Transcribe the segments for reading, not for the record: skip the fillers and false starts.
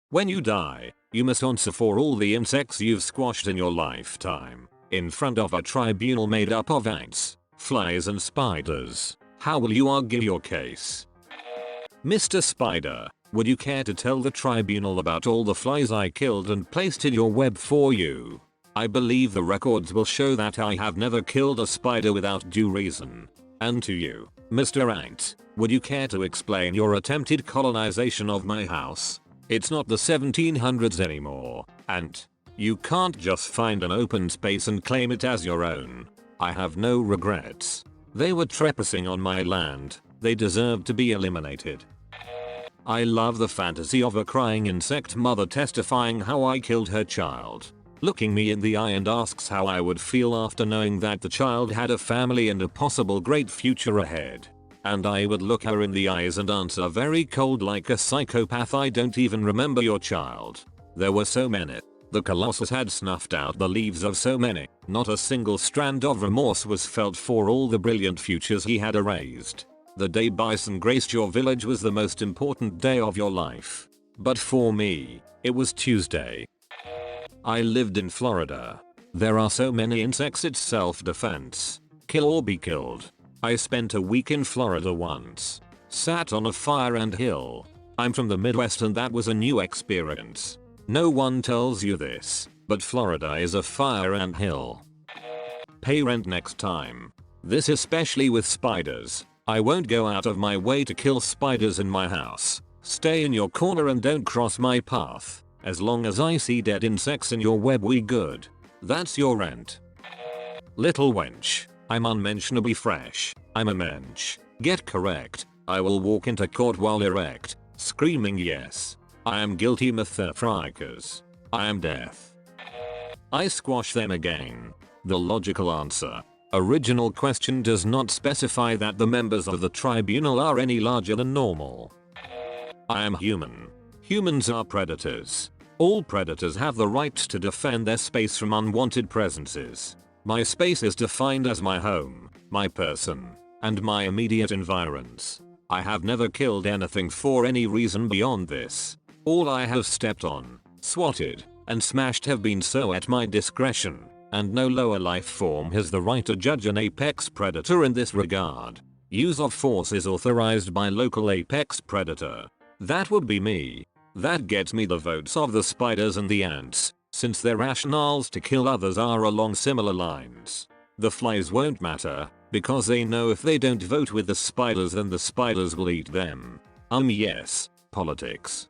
When you die, you must answer for all the insects you've squashed in your lifetime, in front of a tribunal made up of ants, flies and spiders. How will you argue your case? Mr. Spider, would you care to tell the tribunal about all the flies I killed and placed in your web for you? I believe the records will show that I have never killed a spider without due reason. And to you, Mr. Ant, would you care to explain your attempted colonization of my house? It's not the 1700s anymore, Ant. You can't just find an open space and claim it as your own. I have no regrets. They were trespassing on my land. They deserve to be eliminated. I love the fantasy of a crying insect mother testifying how I killed her child, looking me in the eye and asks how I would feel after knowing that the child had a family and a possible great future ahead. And I would look her in the eyes and answer very cold like a psychopath, I don't even remember your child. There were so many. The Colossus had snuffed out the leaves of so many. Not a single strand of remorse was felt for all the brilliant futures he had erased. The day bison graced your village was the most important day of your life. But for me, it was Tuesday. I lived in Florida. There are so many insects, it's self-defense. Kill or be killed. I spent a week in Florida once. Sat on a fire ant hill. I'm from the Midwest and that was a new experience. No one tells you this, but Florida is a fire ant hill. Pay rent next time. This especially with spiders. I won't go out of my way to kill spiders in my house. Stay in your corner and don't cross my path. As long as I see dead insects in your web, we good. That's your rent. Little wench. I'm unmentionably fresh. I'm a mensch. Get correct. I will walk into court while erect, screaming yes. I am guilty motherfuckers. I am death. I squash them again. The logical answer. Original question does not specify that the members of the tribunal are any larger than normal. I am human. Humans are predators. All predators have the right to defend their space from unwanted presences. My space is defined as my home, my person, and my immediate environs. I have never killed anything for any reason beyond this. All I have stepped on, swatted, and smashed have been so at my discretion, and no lower life form has the right to judge an apex predator in this regard. Use of force is authorized by local apex predator. That would be me. That gets me the votes of the spiders and the ants, since their rationales to kill others are along similar lines. The flies won't matter, because they know if they don't vote with the spiders then the spiders will eat them. Yes, politics.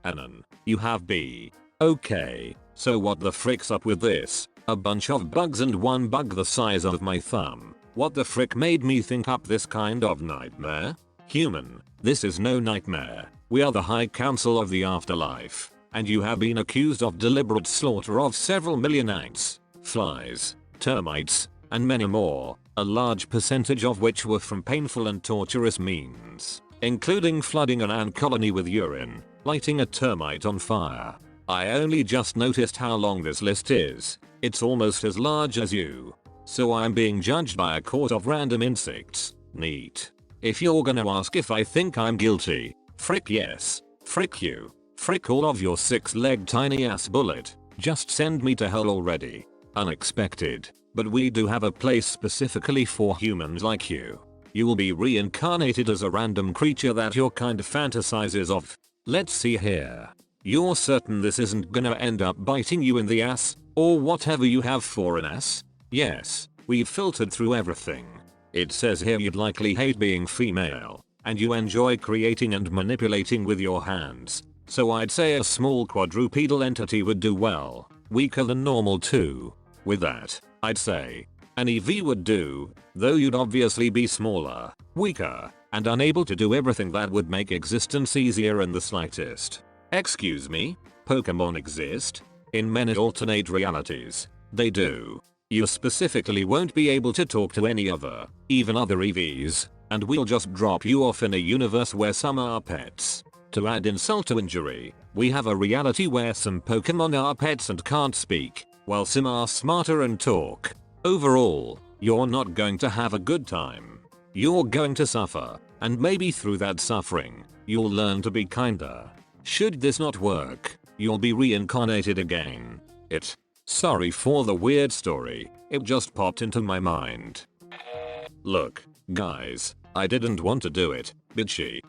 Anon, you have B. Okay, so what the frick's up with this? A bunch of bugs and one bug the size of my thumb. What the frick made me think up this kind of nightmare? Human, this is no nightmare. We are the High Council of the Afterlife, and you have been accused of deliberate slaughter of several million ants, flies, termites, and many more, a large percentage of which were from painful and torturous means, including flooding an ant colony with urine, lighting a termite on fire. I only just noticed how long this list is. It's almost as large as you. So I'm being judged by a court of random insects. Neat. If you're gonna ask if I think I'm guilty, frick yes, frick you, frick all of your 6-legged tiny ass bullet, just send me to hell already. Unexpected, but we do have a place specifically for humans like you. You will be reincarnated as a random creature that your kind fantasizes of. Let's see here. You're certain this isn't gonna end up biting you in the ass, or whatever you have for an ass? Yes, we've filtered through everything. It says here you'd likely hate being female, and you enjoy creating and manipulating with your hands, so I'd say a small quadrupedal entity would do well, weaker than normal too. With that, I'd say an EV would do, though you'd obviously be smaller, weaker, and unable to do everything that would make existence easier in the slightest. Excuse me? Pokemon exist? In many alternate realities, they do. You specifically won't be able to talk to any other, even other EVs, and we'll just drop you off in a universe where some are pets. To add insult to injury, we have a reality where some Pokemon are pets and can't speak, while some are smarter and talk. Overall, you're not going to have a good time. You're going to suffer, and maybe through that suffering, you'll learn to be kinder. Should this not work, you'll be reincarnated again. Sorry for the weird story, it just popped into my mind. Look, guys, I didn't want to do it, but she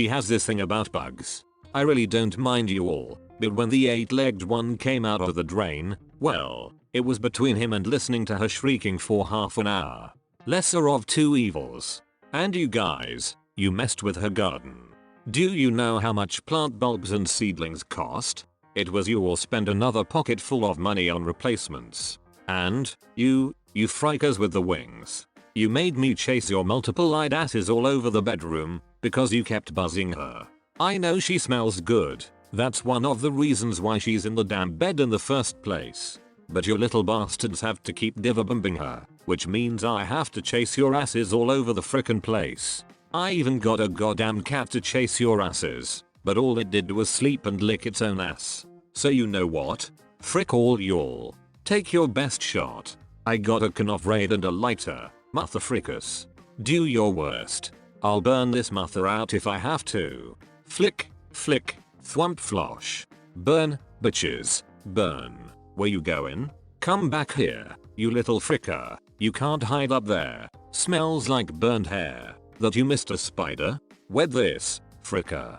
has this thing about bugs. I really don't mind you all, but when the 8-legged one came out of the drain, well, it was between him and listening to her shrieking for half an hour. Lesser of two evils. And you guys, you messed with her garden. Do you know how much plant bulbs and seedlings cost? It was you all spend another pocket full of money on replacements. And, you frikers with the wings. You made me chase your multiple-eyed asses all over the bedroom, because you kept buzzing her. I know she smells good, that's one of the reasons why she's in the damn bed in the first place. But you little bastards have to keep diva-bombing her, which means I have to chase your asses all over the frickin' place. I even got a goddamn cat to chase your asses, but all it did was sleep and lick its own ass. So you know what? Frick all y'all. Take your best shot. I got a can of raid and a lighter, mother frickus. Do your worst. I'll burn this mother out if I have to. Flick, flick, thwump flosh. Burn, bitches, burn. Where you going? Come back here, you little fricker. You can't hide up there. Smells like burned hair. That you Mr. Spider? Wet this, fricker.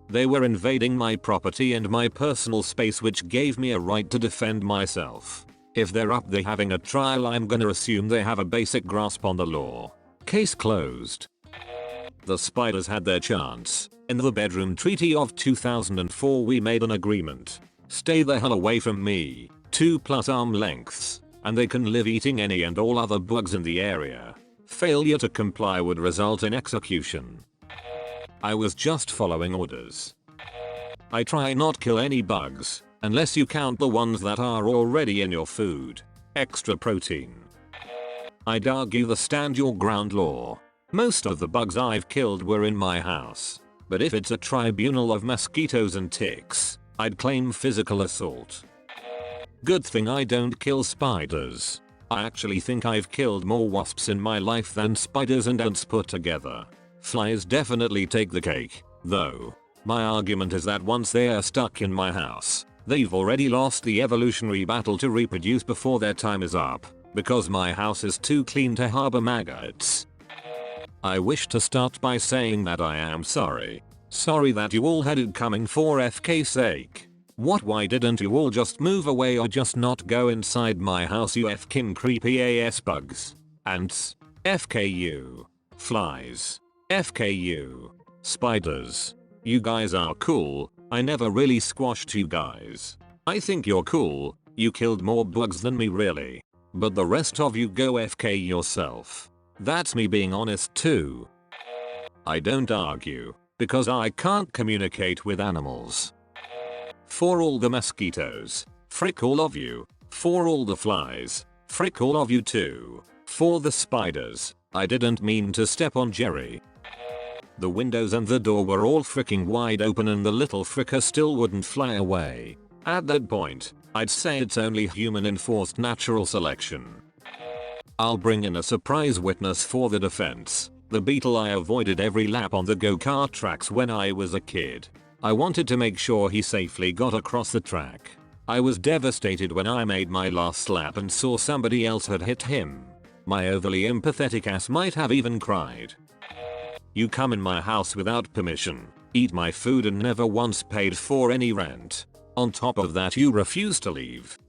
They were invading my property and my personal space, which gave me a right to defend myself. If they're up there having a trial, I'm gonna assume they have a basic grasp on the law. Case closed. The spiders had their chance. In the bedroom treaty of 2004 we made an agreement. Stay the hell away from me, 2+ arm lengths, and they can live eating any and all other bugs in the area. Failure to comply would result in execution. I was just following orders. I try not kill any bugs, unless you count the ones that are already in your food. Extra protein. I'd argue the stand your ground law. Most of the bugs I've killed were in my house. But if it's a tribunal of mosquitoes and ticks, I'd claim physical assault. Good thing I don't kill spiders. I actually think I've killed more wasps in my life than spiders and ants put together. Flies definitely take the cake, though. My argument is that once they are stuck in my house, they've already lost the evolutionary battle to reproduce before their time is up, because my house is too clean to harbor maggots. I wish to start by saying that I am sorry. Sorry that you all had it coming for FK's sake. Why didn't you all just move away or just not go inside my house, you fkin creepy ass bugs? Ants. FKU. Flies. FKU. Spiders. You guys are cool. I never really squashed you guys. I think you're cool. You killed more bugs than me really. But the rest of you go FK yourself. That's me being honest too. I don't argue, because I can't communicate with animals. For all the mosquitoes, frick all of you. For all the flies, frick all of you too. For the spiders, I didn't mean to step on Jerry. The windows and the door were all fricking wide open and the little fricker still wouldn't fly away. At that point, I'd say it's only human enforced natural selection. I'll bring in a surprise witness for the defense. The beetle I avoided every lap on the go-kart tracks when I was a kid. I wanted to make sure he safely got across the track. I was devastated when I made my last lap and saw somebody else had hit him. My overly empathetic ass might have even cried. You come in my house without permission, eat my food and never once paid for any rent. On top of that, you refuse to leave.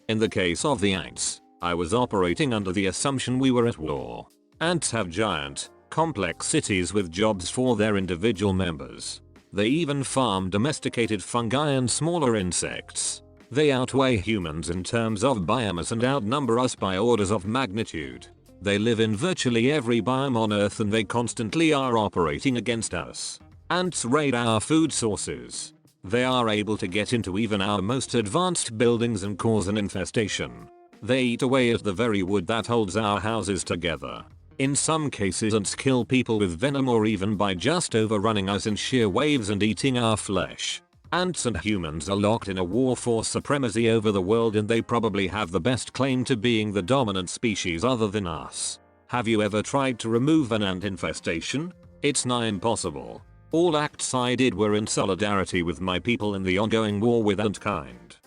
In the case of the ants, I was operating under the assumption we were at war. Ants have giant, complex cities with jobs for their individual members. They even farm domesticated fungi and smaller insects. They outweigh humans in terms of biomass and outnumber us by orders of magnitude. They live in virtually every biome on Earth and they constantly are operating against us. Ants raid our food sources. They are able to get into even our most advanced buildings and cause an infestation. They eat away at the very wood that holds our houses together. In some cases ants kill people with venom or even by just overrunning us in sheer waves and eating our flesh. Ants and humans are locked in a war for supremacy over the world and they probably have the best claim to being the dominant species other than us. Have you ever tried to remove an ant infestation? It's nigh impossible. All acts I did were in solidarity with my people in the ongoing war with Antkind.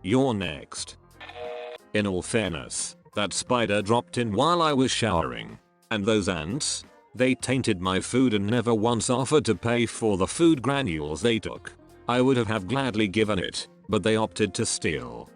You're next. In all fairness, that spider dropped in while I was showering. And those ants? They tainted my food and never once offered to pay for the food granules they took. I would have gladly given it, but they opted to steal.